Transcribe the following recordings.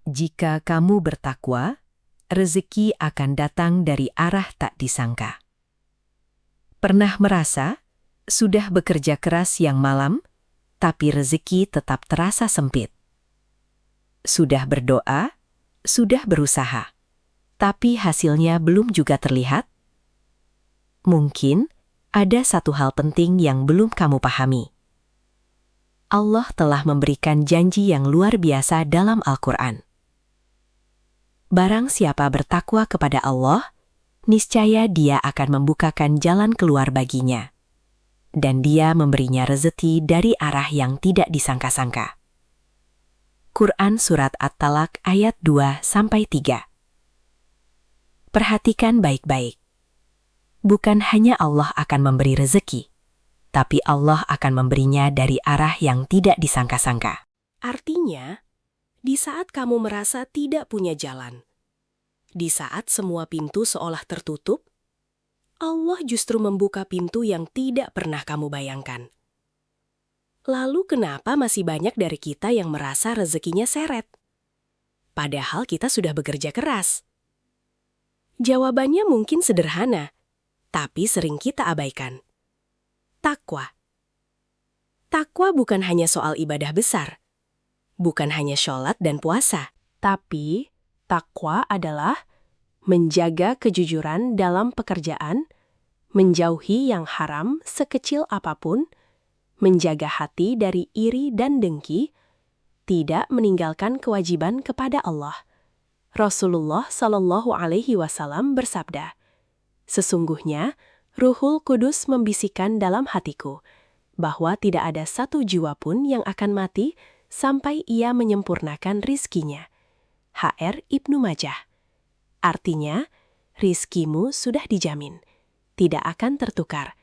Jika kamu bertakwa, rezeki akan datang dari arah tak disangka. Pernah merasa sudah bekerja keras siang malam, tapi rezeki tetap terasa sempit? Sudah berdoa, sudah berusaha, tapi hasilnya belum juga terlihat? Mungkin ada satu hal penting yang belum kamu pahami. Allah telah memberikan janji yang luar biasa dalam Al-Quran. Barang siapa bertakwa kepada Allah, niscaya Dia akan membukakan jalan keluar baginya. Dan Dia memberinya rezeki dari arah yang tidak disangka-sangka. Quran Surat At-Talaq ayat 2-3. Perhatikan baik-baik. Bukan hanya Allah akan memberi rezeki, tapi Allah akan memberinya dari arah yang tidak disangka-sangka. Artinya, di saat kamu merasa tidak punya jalan, di saat semua pintu seolah tertutup, Allah justru membuka pintu yang tidak pernah kamu bayangkan. Lalu kenapa masih banyak dari kita yang merasa rezekinya seret? Padahal kita sudah bekerja keras. Jawabannya mungkin sederhana, tapi sering kita abaikan. Takwa. Takwa bukan hanya soal ibadah besar, bukan hanya sholat dan puasa, tapi takwa adalah menjaga kejujuran dalam pekerjaan, menjauhi yang haram sekecil apapun, menjaga hati dari iri dan dengki, tidak meninggalkan kewajiban kepada Allah. Rasulullah Shallallahu Alaihi Wasallam bersabda, "Sesungguhnya Ruhul Kudus membisikkan dalam hatiku bahwa tidak ada satu jiwa pun yang akan mati sampai ia menyempurnakan rizkinya." HR Ibnu Majah. Artinya, rizkimu sudah dijamin, tidak akan tertukar,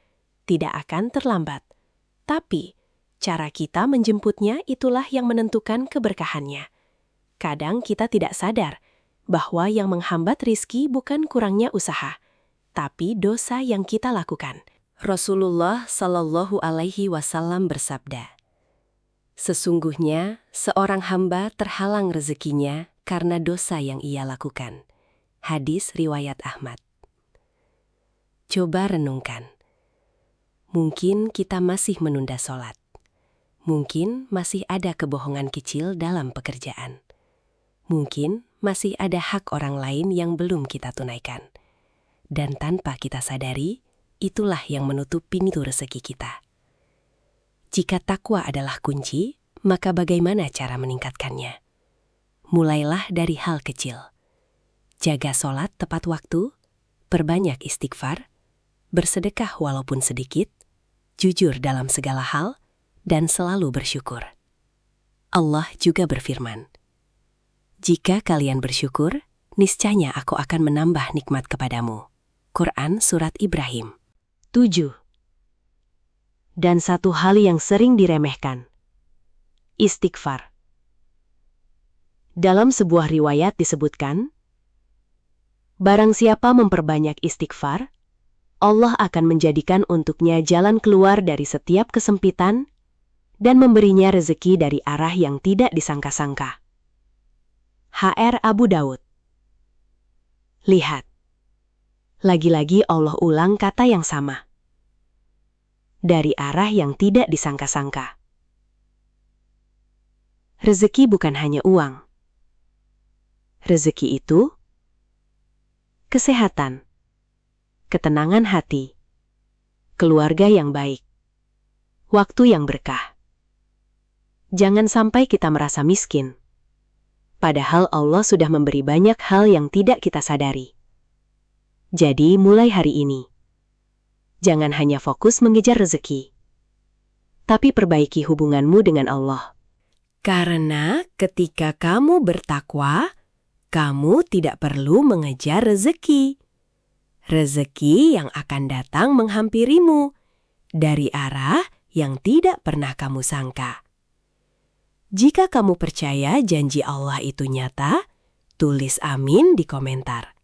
tidak akan terlambat. Tapi, cara kita menjemputnya itulah yang menentukan keberkahannya. Kadang kita tidak sadar bahwa yang menghambat rizki bukan kurangnya usaha, tapi dosa yang kita lakukan. Rasulullah Shallallahu Alaihi Wasallam bersabda, "Sesungguhnya seorang hamba terhalang rezekinya karena dosa yang ia lakukan." Hadis riwayat Ahmad. Coba renungkan. Mungkin kita masih menunda sholat. Mungkin masih ada kebohongan kecil dalam pekerjaan. Mungkin masih ada hak orang lain yang belum kita tunaikan. Dan tanpa kita sadari, itulah yang menutup pintu rezeki kita. Jika takwa adalah kunci, maka bagaimana cara meningkatkannya? Mulailah dari hal kecil. Jaga sholat tepat waktu, perbanyak istighfar, bersedekah walaupun sedikit, jujur dalam segala hal, dan selalu bersyukur. Allah juga berfirman, "Jika kalian bersyukur, niscaya aku akan menambah nikmat kepadamu." Quran Surat Ibrahim. 7. Dan satu hal yang sering diremehkan, istighfar. Dalam sebuah riwayat disebutkan, barang siapa memperbanyak istighfar, Allah akan menjadikan untuknya jalan keluar dari setiap kesempitan dan memberinya rezeki dari arah yang tidak disangka-sangka. HR Abu Daud. Lihat, lagi-lagi Allah ulang kata yang sama. Dari arah yang tidak disangka-sangka. Rezeki bukan hanya uang. Rezeki itu kesehatan, ketenangan hati, keluarga yang baik, waktu yang berkah. Jangan sampai kita merasa miskin, padahal Allah sudah memberi banyak hal yang tidak kita sadari. Jadi mulai hari ini, jangan hanya fokus mengejar rezeki, tapi perbaiki hubunganmu dengan Allah. Karena ketika kamu bertakwa, kamu tidak perlu mengejar rezeki. Rezeki yang akan datang menghampirimu dari arah yang tidak pernah kamu sangka. Jika kamu percaya janji Allah itu nyata, tulis amin di komentar.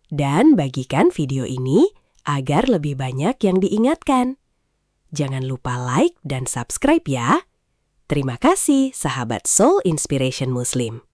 Dan bagikan video ini agar lebih banyak yang diingatkan. Jangan lupa like dan subscribe ya. Terima kasih sahabat Soul Inspiration Muslim.